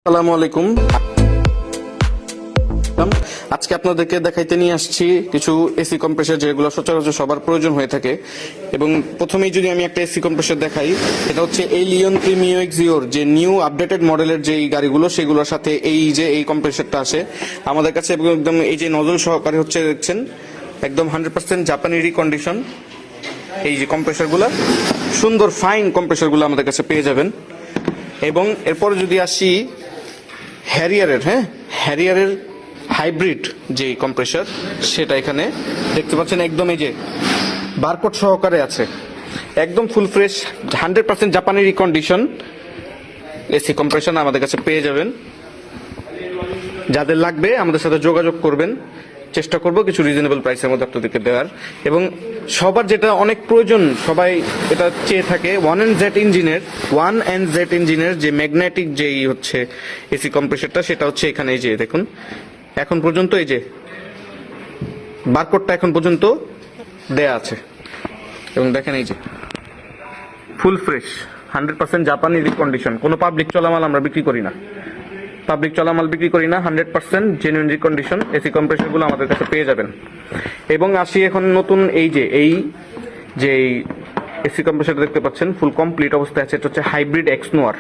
আসসালামু আলাইকুম। আজকে আপনাদেরকে দেখাইতে নিয়ে আসছি কিছু এসি কম্প্রেসর যেগুলো সচরাচর সবার প্রয়োজন হয়ে থাকে। এবং প্রথমেই যদি আমি একটা এসি কম্প্রেসর দেখাই, এটা হচ্ছে এই লিওন প্রিমিও এক্সিওর যে নিউ আপডেটেড মডেলের যে গাড়িগুলো সেগুলোর সাথে এই কম্প্রেসরটা আসে আমাদের কাছে। একদম এই যে নজল সহকারে হচ্ছে দেখছেন, একদম 100% জাপানি রিকন্ডিশন এই যে কম্প্রেসরগুলো, সুন্দর ফাইন কম্প্রেসরগুলো আমাদের কাছে পেয়ে যাবেন। এবং এরপরে যদি আসি হ্যারিয়ারের হাইব্রিড যে কম্প্রেসর, সেটা এখানে দেখতে পাচ্ছেন একদম এই যে বারকোড সহকারে আছে, একদম ফুল ফ্রেশ 100% জাপানি রিকন্ডিশন এসি কম্প্রেসর আমাদের কাছে পেয়ে যাবেন। যাদের লাগবে আমাদের সাথে যোগাযোগ করবেন, চেষ্টা করব কিছু রিজনেবল প্রাইসের মধ্যে আপনাদেরকে দেওয়ার। এবং সবার যেটা অনেক প্রয়োজন, সবাই এটা চেয়ে থাকে, ওয়ান এন্ড জেড ইঞ্জিনের যে ম্যাগনেটিক যেই হচ্ছে এসি কম্প্রেসরটা, সেটা হচ্ছে এখানে এই যে দেখুন, এখন পর্যন্ত এই যে বারকোডটা এখন পর্যন্ত দেয়া আছে। এবং দেখেন এই যে ফুল ফ্রেশ 100% জাপানি রিকন্ডিশন, কোনো পাবলিক চলামাল আমরা বিক্রি করি না, 100% জেনুইন রিকন্ডিশন এসি কম্প্রেসরগুলো আমাদের কাছে পেয়ে যাবেন। এবং আসি এখন নতুন এই যে এসি কম্প্রেসর দেখতে পাচ্ছেন ফুল কমপ্লিট অবস্থায় আছে, এটা হচ্ছে হাইব্রিড এক্স নোয়ার।